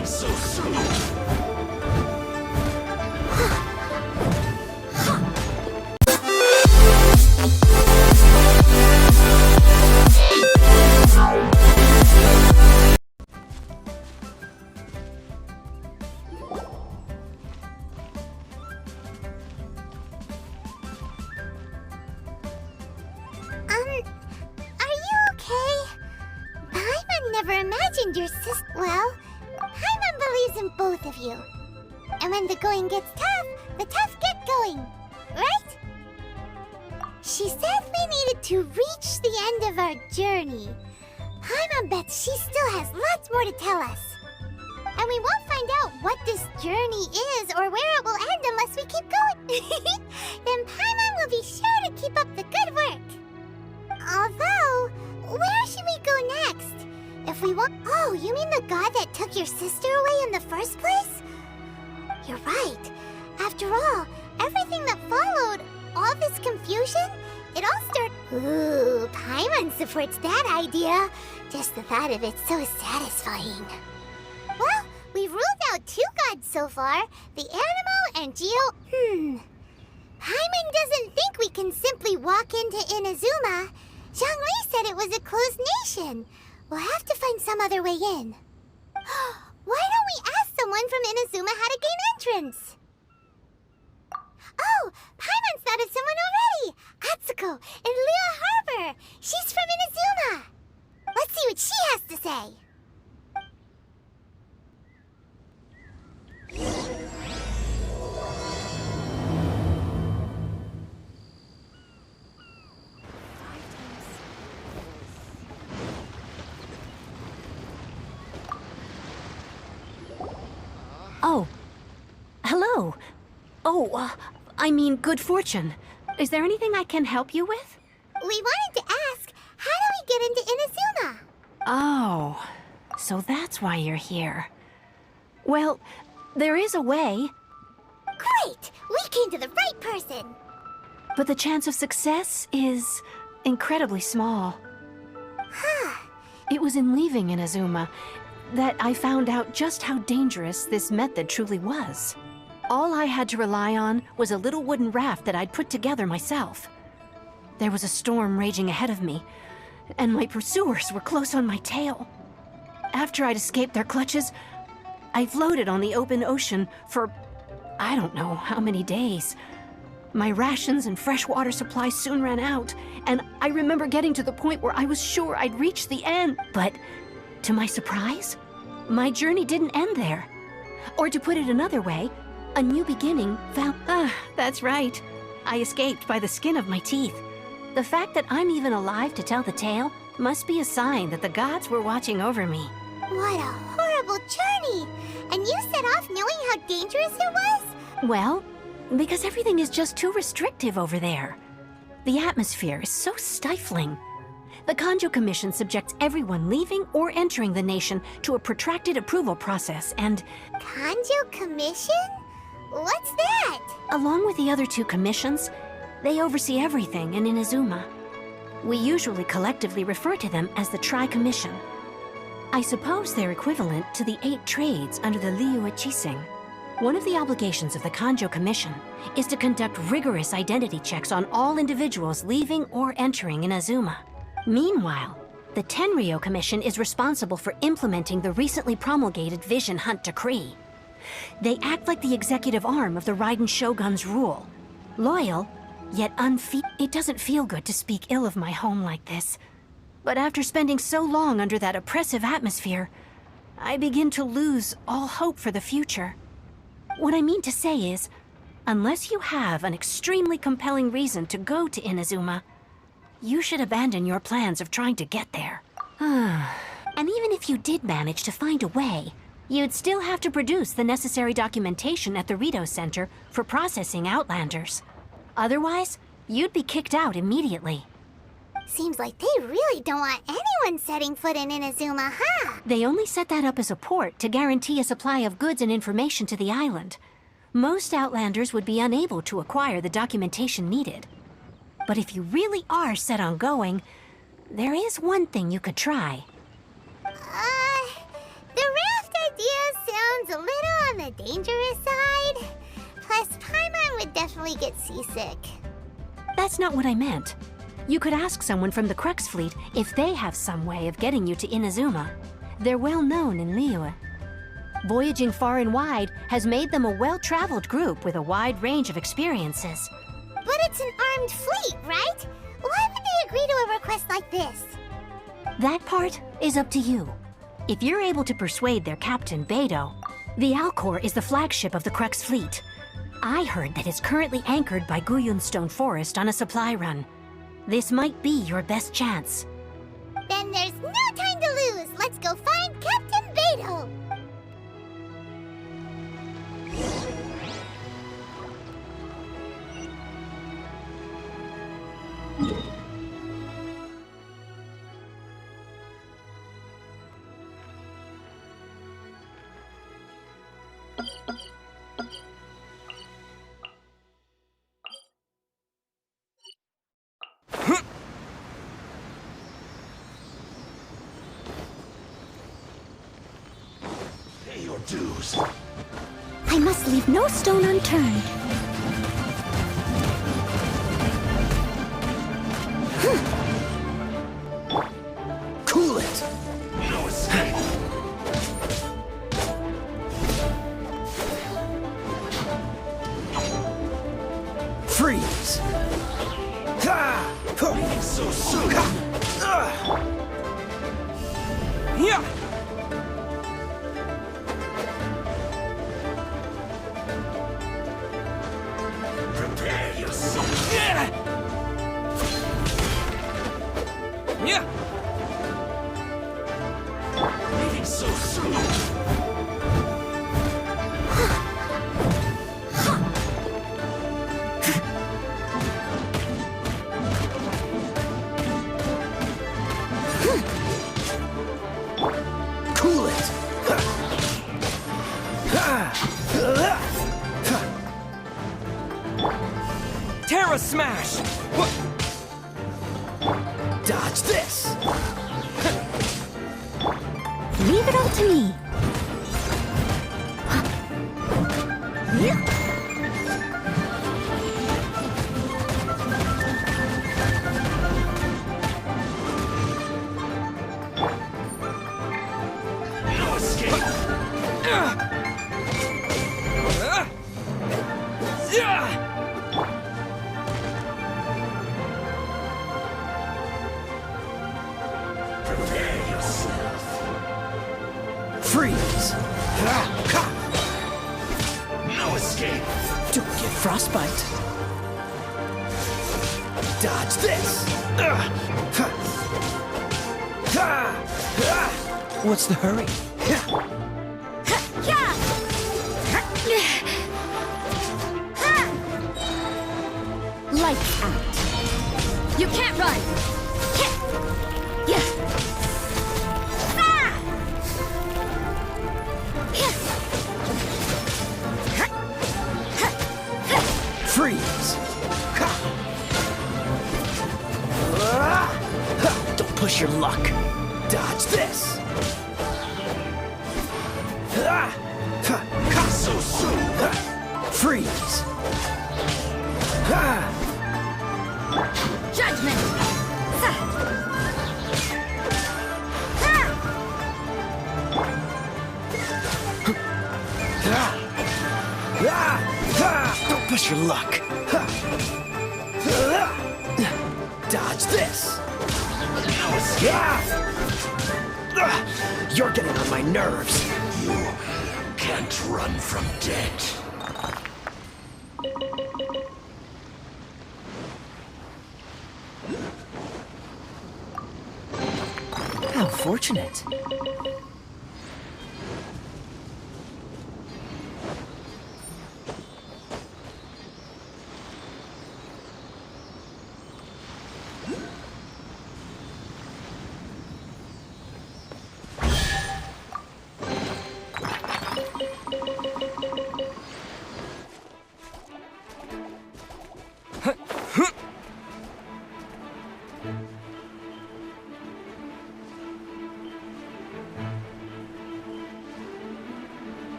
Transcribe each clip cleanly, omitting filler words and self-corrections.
leaving so soon. Are you okay? Paimon never imagined your sister. Well, Paimon believes in both of you. And when the going gets tough, the tough get going. Right? She said we needed to reach the end of our journey. Paimon bets she still has lots more to tell us. And we won't find out what this journey is or where it will end unless we keep going. Then Paimon will be sure to keep up the good work. Although, where should we go next? If we want... Oh, you mean the god that took your sister away in the first place? You're right. After all, everything that followed, all this confusion, it all started... Ooh, Paimon supports that idea. Just the thought of it's so satisfying. Well, we've ruled out two gods so far, the Animo and Paimon doesn't think we can simply walk into Inazuma. Zhongli said it was a closed nation. We'll have to find some other way in. Why don't we ask someone from Inazuma how to gain entrance? Oh, Paimon's thought of someone already! Atsuko in Liyue Harbor! She's from Inazuma! Let's see what she has to say! Oh. Hello. Oh, I mean good fortune. Is there anything I can help you with? We wanted to ask, how do we get into Inazuma? Oh, so that's why you're here. Well, there is a way. Great! We came to the right person! But the chance of success is incredibly small. Huh. It was in leaving Inazuma that I found out just how dangerous this method truly was. All I had to rely on was a little wooden raft that I'd put together myself. There was a storm raging ahead of me, and my pursuers were close on my tail. After I'd escaped their clutches, I floated on the open ocean for I don't know how many days. My rations and fresh water supplies soon ran out, and I remember getting to the point where I was sure I'd reached the end. But to my surprise, my journey didn't end there. Or to put it another way, a new beginning found... that's right. I escaped by the skin of my teeth. The fact that I'm even alive to tell the tale must be a sign that the gods were watching over me. What a horrible journey! And you set off knowing how dangerous it was? Well, because everything is just too restrictive over there. The atmosphere is so stifling. The Kanjo Commission subjects everyone leaving or entering the nation to a protracted approval process and... Kanjo Commission? What's that? Along with the other two commissions, they oversee everything in Inazuma. We usually collectively refer to them as the Tri-Commission. I suppose they're equivalent to the 8 trades under the Liyue Chising. One of the obligations of the Kanjo Commission is to conduct rigorous identity checks on all individuals leaving or entering Inazuma. Meanwhile, the Tenryo Commission is responsible for implementing the recently promulgated Vision Hunt Decree. They act like the executive arm of the Raiden Shogun's rule. Loyal, yet It doesn't feel good to speak ill of my home like this. But after spending so long under that oppressive atmosphere, I begin to lose all hope for the future. What I mean to say is, unless you have an extremely compelling reason to go to Inazuma, you should abandon your plans of trying to get there. And even if you did manage to find a way, you'd still have to produce the necessary documentation at the Rito Center for processing Outlanders. Otherwise, you'd be kicked out immediately. Seems like they really don't want anyone setting foot in Inazuma, huh? They only set that up as a port to guarantee a supply of goods and information to the island. Most Outlanders would be unable to acquire the documentation needed. But if you really are set on going, there is one thing you could try. The raft idea a little on the dangerous side. Plus, Paimon would definitely get seasick. That's not what I meant. You could ask someone from the Crux fleet if they have some way of getting you to Inazuma. They're well known in Liyue. Voyaging far and wide has made them a well-traveled group with a wide range of experiences. But it's an armed fleet, right? Why would they agree to a request like this? That part is up to you. If you're able to persuade their captain, Beidou, the Alcor is the flagship of the Crux fleet. I heard that it's currently anchored by Guyunstone Forest on a supply run. This might be your best chance. Then there's no time to lose. Let's go find Captain Beidou. Pay your dues. I must leave no stone unturned. Cool it! No escape! Freeze! Ha! So soon! Yeah! Prepare yourself! Yeah! Yeah! Leaving so soon! Cool it! Terra Smash! Dodge this! Leave it all to me. No escape! Prepare yourself. Freeze! No escape! Don't get frostbite. Dodge this! What's the hurry? Lights out. You can't run. Freeze! Don't push your luck. Dodge this! So soon! Freeze! Judgment. Don't push your luck. Dodge this! No escape. You're getting on my nerves. You can't run from death. How fortunate.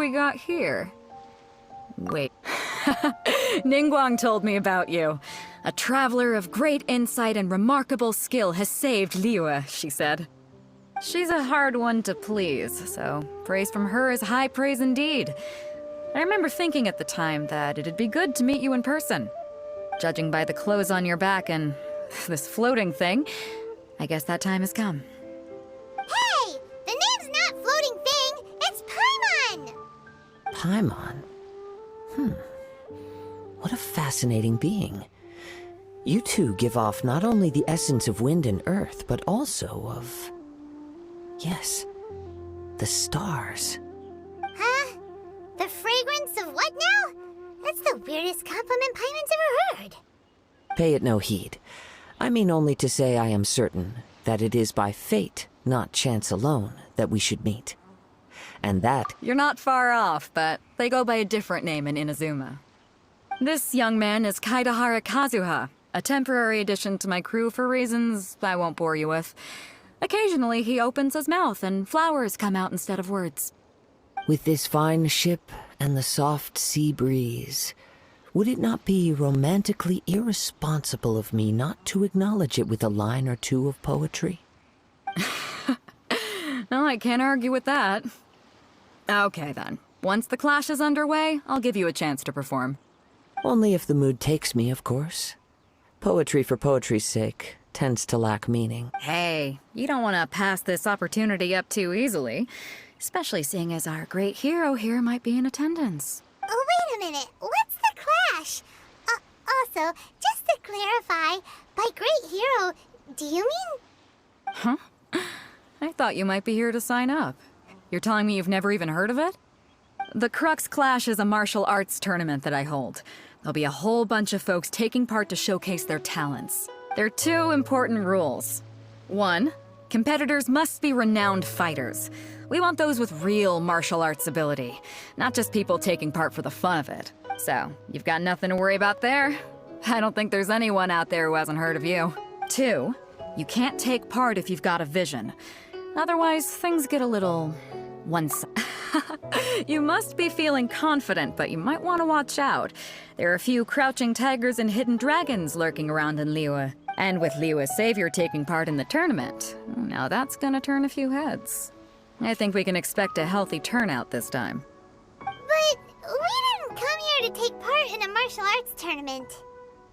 we got here? Wait. Ningguang told me about you. A traveler of great insight and remarkable skill has saved Liyue, she said. She's a hard one to please, so praise from her is high praise indeed. I remember thinking at the time that it'd be good to meet you in person. Judging by the clothes on your back and this floating thing, I guess that time has come. Hey! The name's not Floating Thing, it's Paimon! Paimon? What a fascinating being. You two give off not only the essence of wind and earth, but also of... yes, the stars. Huh? The fragrance of what now? That's the weirdest compliment Paimon's ever heard. Pay it no heed. I mean only to say I am certain that it is by fate, not chance alone, that we should meet. And that... You're not far off, but they go by a different name in Inazuma. This young man is Kaidahara Kazuha, a temporary addition to my crew for reasons I won't bore you with. Occasionally he opens his mouth and flowers come out instead of words. With this fine ship and the soft sea breeze, would it not be romantically irresponsible of me not to acknowledge it with a line or two of poetry? No, I can't argue with that. Okay then. Once the clash is underway, I'll give you a chance to perform. Only if the mood takes me, of course. Poetry for poetry's sake tends to lack meaning. Hey, you don't want to pass this opportunity up too easily, especially seeing as our great hero here might be in attendance. Oh, wait a minute. What's the clash? Also, just to clarify, by great hero, do you mean... Huh? I thought you might be here to sign up. You're telling me you've never even heard of it? The Crux Clash is a martial arts tournament that I hold. There'll be a whole bunch of folks taking part to showcase their talents. There are two important rules. 1, competitors must be renowned fighters. We want those with real martial arts ability, not just people taking part for the fun of it. So, you've got nothing to worry about there. I don't think there's anyone out there who hasn't heard of you. 2, you can't take part if you've got a vision. Otherwise, things get a little... You must be feeling confident, but you might want to watch out. There are a few crouching tigers and hidden dragons lurking around in Liyue. And with Liyue's savior taking part in the tournament, now that's gonna turn a few heads. I think we can expect a healthy turnout this time. But we didn't come here to take part in a martial arts tournament.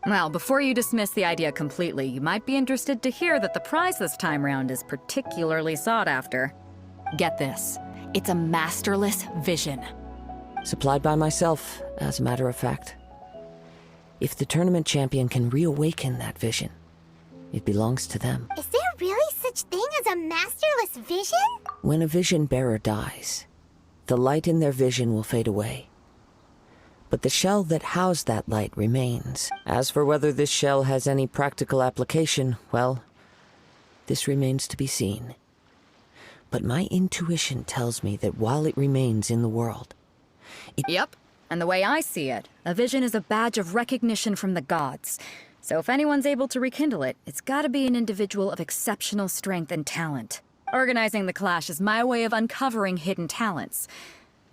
Well, before you dismiss the idea completely, you might be interested to hear that the prize this time round is particularly sought after. Get this. It's a masterless vision. Supplied by myself, as a matter of fact. If the tournament champion can reawaken that vision, it belongs to them. Is there really such thing as a masterless vision? When a vision bearer dies, the light in their vision will fade away. But the shell that housed that light remains. As for whether this shell has any practical application, well, this remains to be seen. But my intuition tells me that while it remains in the world, Yep, and the way I see it, a vision is a badge of recognition from the gods. So if anyone's able to rekindle it, it's gotta be an individual of exceptional strength and talent. Organizing the clash is my way of uncovering hidden talents.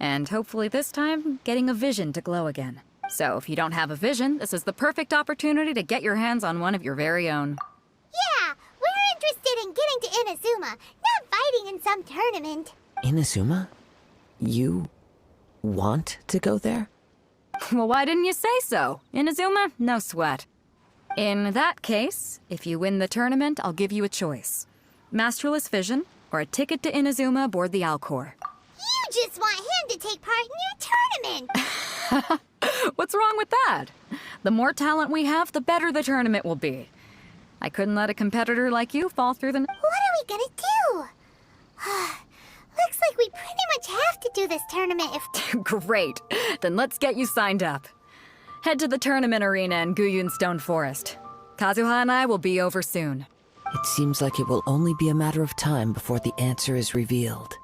And hopefully this time, getting a vision to glow again. So if you don't have a vision, this is the perfect opportunity to get your hands on one of your very own. Yeah, we're interested in getting to Inazuma, not fighting in some tournament. Inazuma? You want to go there? Well, why didn't you say so? Inazuma? No sweat. In that case, if you win the tournament, I'll give you a choice. Masterless Vision, or a ticket to Inazuma aboard the Alcor. You just want him to take part in your tournament! What's wrong with that? The more talent we have, the better the tournament will be. I couldn't let a competitor like you fall through the... What are we gonna do? Looks like we pretty much have to do this tournament if... Great. Then let's get you signed up. Head to the tournament arena in Guyun Stone Forest. Kazuha and I will be over soon. It seems like it will only be a matter of time before the answer is revealed.